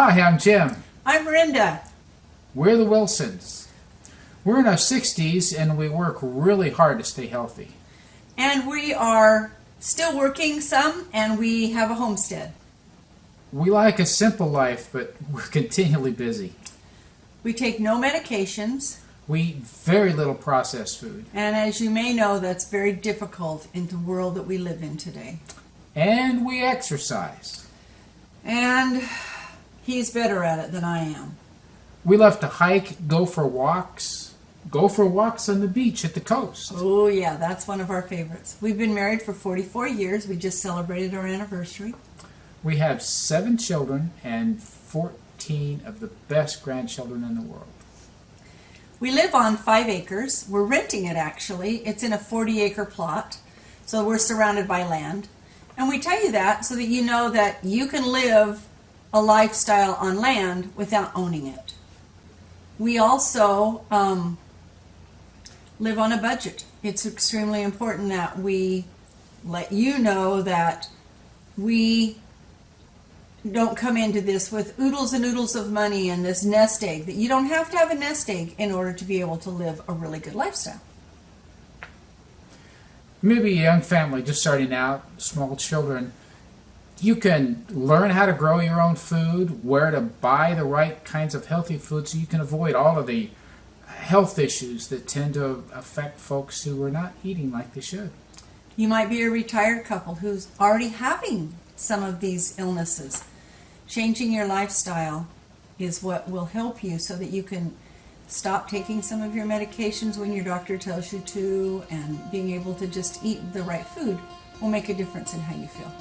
Hi, I'm Jim. I'm Rhenda. We're the Wilsons. We're in our 60s and we work really hard to stay healthy. And we are still working some, and we have a homestead. We like a simple life, but we're continually busy. We take no medications. We eat very little processed food. And as you may know, that's very difficult in the world that we live in today. And we exercise. And he's better at it than I am. We love to hike, go for walks on the beach at the coast. Oh yeah, that's one of our favorites. We've been married for 44 years. We just celebrated our anniversary. We have 7 children and 14 of the best grandchildren in the world. We live on 5 acres. We're renting it actually. It's in a 40-acre plot, so we're surrounded by land. And we tell you that so that you know that you can live a lifestyle on land without owning it. We also live on a budget. It's extremely important that we let you know that we don't come into this with oodles and oodles of money and this nest egg, that you don't have to have a nest egg in order to be able to live a really good lifestyle. Maybe a young family just starting out, small children, you can learn how to grow your own food, where to buy the right kinds of healthy food so you can avoid all of the health issues that tend to affect folks who are not eating like they should. You might be a retired couple who's already having some of these illnesses. Changing your lifestyle is what will help you so that you can stop taking some of your medications when your doctor tells you to, and being able to just eat the right food will make a difference in how you feel.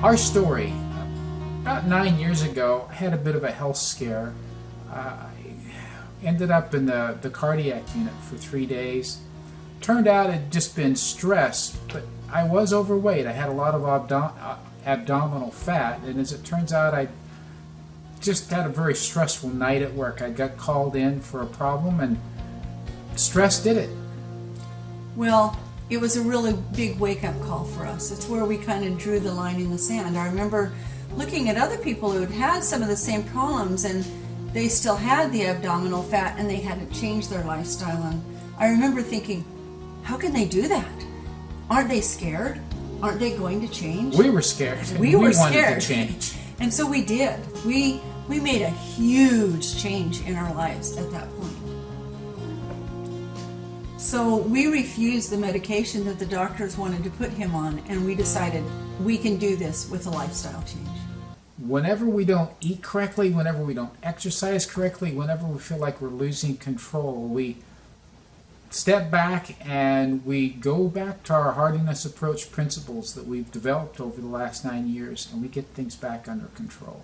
Our story, about 9 years ago, I had a bit of a health scare. I ended up in the cardiac unit for 3 days. Turned out it had just been stress, but I was overweight. I had a lot of abdominal fat, and as it turns out, I just had a very stressful night at work. I got called in for a problem, and stress did it. Well, it was a really big wake-up call for us. It's where we kind of drew the line in the sand. I remember looking at other people who had had some of the same problems, and they still had the abdominal fat, and they hadn't changed their lifestyle. And I remember thinking, how can they do that? Aren't they scared? Aren't they going to change? We were scared. We were wanted scared to change. And so we did. We made a huge change in our lives at that point. So we refused the medication that the doctors wanted to put him on, and we decided we can do this with a lifestyle change. Whenever we don't eat correctly, whenever we don't exercise correctly, whenever we feel like we're losing control, we step back and we go back to our hardiness approach principles that we've developed over the last 9 years, and we get things back under control.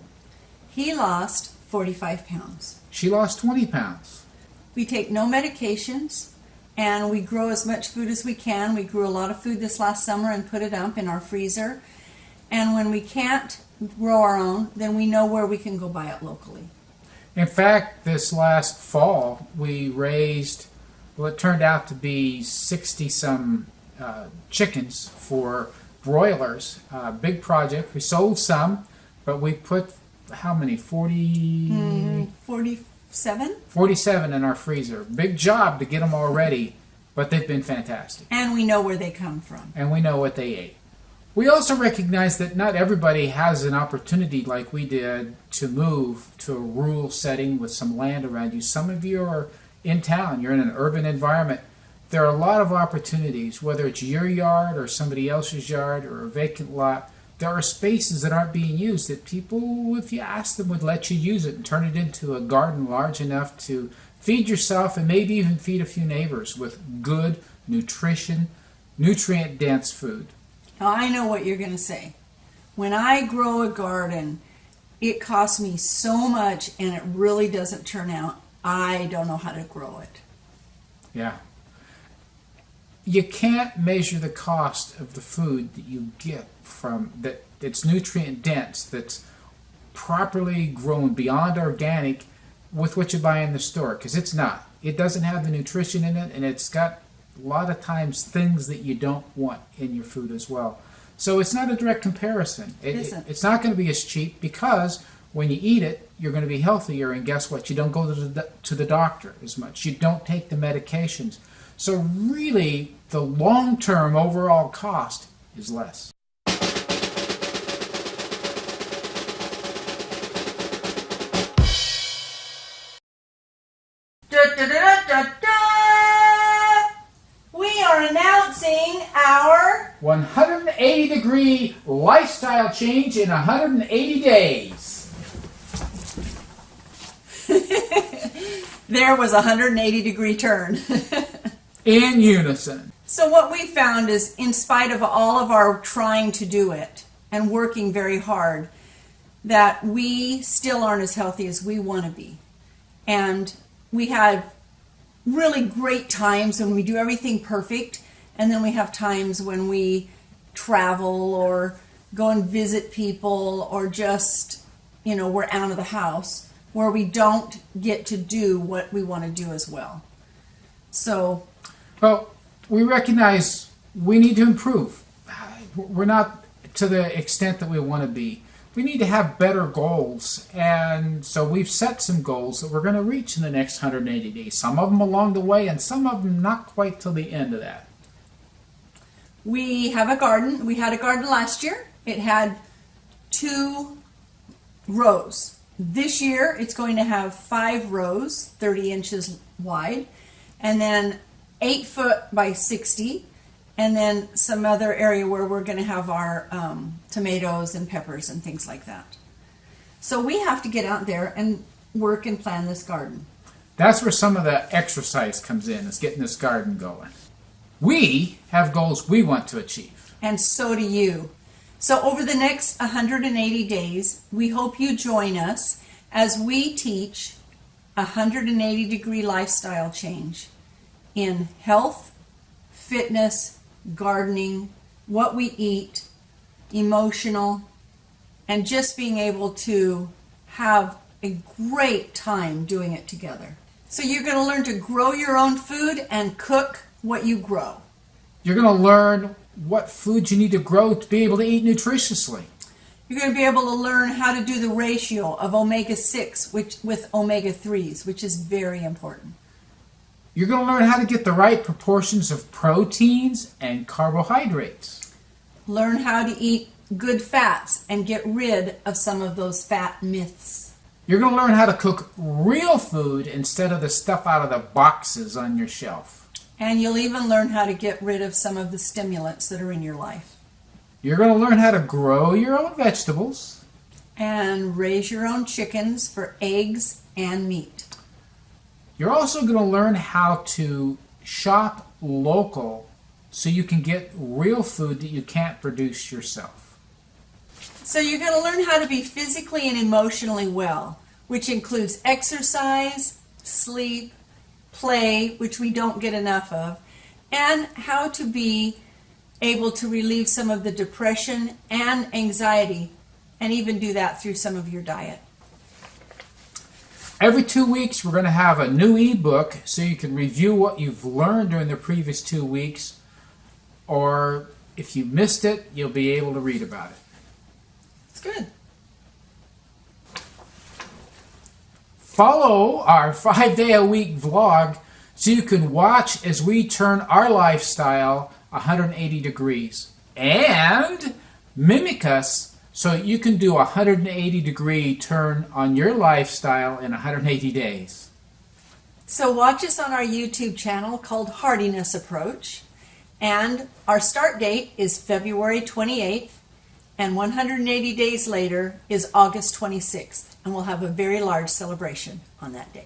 He lost 45 pounds. She lost 20 pounds. We take no medications, and we grow as much food as we can. We grew a lot of food this last summer and put it up in our freezer. And when we can't grow our own, then we know where we can go buy it locally. In fact, this last fall, we raised, well, it turned out to be 60-some chickens for broilers. Big project. We sold some, but we put, how many, 47? 47 in our freezer. Big job to get them all ready, but they've been fantastic. And we know where they come from. And we know what they ate. We also recognize that not everybody has an opportunity like we did to move to a rural setting with some land around you. Some of you are in town. You're in an urban environment. There are a lot of opportunities, whether it's your yard or somebody else's yard or a vacant lot. There are spaces that aren't being used that people, if you ask them, would let you use it and turn it into a garden large enough to feed yourself and maybe even feed a few neighbors with good nutrient-dense food. Now, I know what you're going to say. When I grow a garden, it costs me so much and it really doesn't turn out. I don't know how to grow it. Yeah. You can't measure the cost of the food that you get from that's nutrient dense, that's properly grown beyond organic, with what you buy in the store, because it's not. It doesn't have the nutrition in it, and it's got a lot of times things that you don't want in your food as well. So it's not a direct comparison. It's not going to be as cheap, because when you eat it, you're going to be healthier, and guess what? You don't go to the doctor as much. You don't take the medications. So really, the long-term overall cost is less. We are announcing our 180-degree lifestyle change in 180 days. There was a 180-degree turn. In unison. So what we found is, in spite of all of our trying to do it and working very hard, that we still aren't as healthy as we want to be. And we have really great times when we do everything perfect, and then we have times when we travel or go and visit people, or just, we're out of the house, where we don't get to do what we want to do as well. So, well, we recognize we need to improve. We're not to the extent that we want to be. We need to have better goals, and so we've set some goals that we're going to reach in the next 180 days. Some of them along the way, and some of them not quite till the end of that. We have a garden. We had a garden last year. It had 2 rows. This year, it's going to have 5 rows, 30 inches wide, and then 8 foot by 60, and then some other area where we're going to have our tomatoes and peppers and things like that. So we have to get out there and work and plan this garden. That's where some of the exercise comes in, is getting this garden going. We have goals we want to achieve. And so do you. So over the next 180 days, we hope you join us as we teach a 180-degree lifestyle change in health, fitness, gardening, what we eat, emotional, and just being able to have a great time doing it together. So you're going to learn to grow your own food and cook what you grow. You're going to learn what foods you need to grow to be able to eat nutritiously. You're going to be able to learn how to do the ratio of omega-6 with omega-3s, which is very important. You're going to learn how to get the right proportions of proteins and carbohydrates. Learn how to eat good fats and get rid of some of those fat myths. You're going to learn how to cook real food instead of the stuff out of the boxes on your shelf. And you'll even learn how to get rid of some of the stimulants that are in your life. You're going to learn how to grow your own vegetables. And raise your own chickens for eggs and meat. You're also going to learn how to shop local so you can get real food that you can't produce yourself. So you're going to learn how to be physically and emotionally well, which includes exercise, sleep, play, which we don't get enough of, and how to be able to relieve some of the depression and anxiety, and even do that through some of your diet. Every 2 weeks, we're going to have a new ebook so you can review what you've learned during the previous 2 weeks, or if you missed it, you'll be able to read about it. It's good. Follow our 5-day-a-week vlog so you can watch as we turn our lifestyle 180 degrees. And mimic us so you can do a 180-degree turn on your lifestyle in 180 days. So watch us on our YouTube channel called Hardiness Approach. And our start date is February 28th. And 180 days later is August 26th. And we'll have a very large celebration on that day.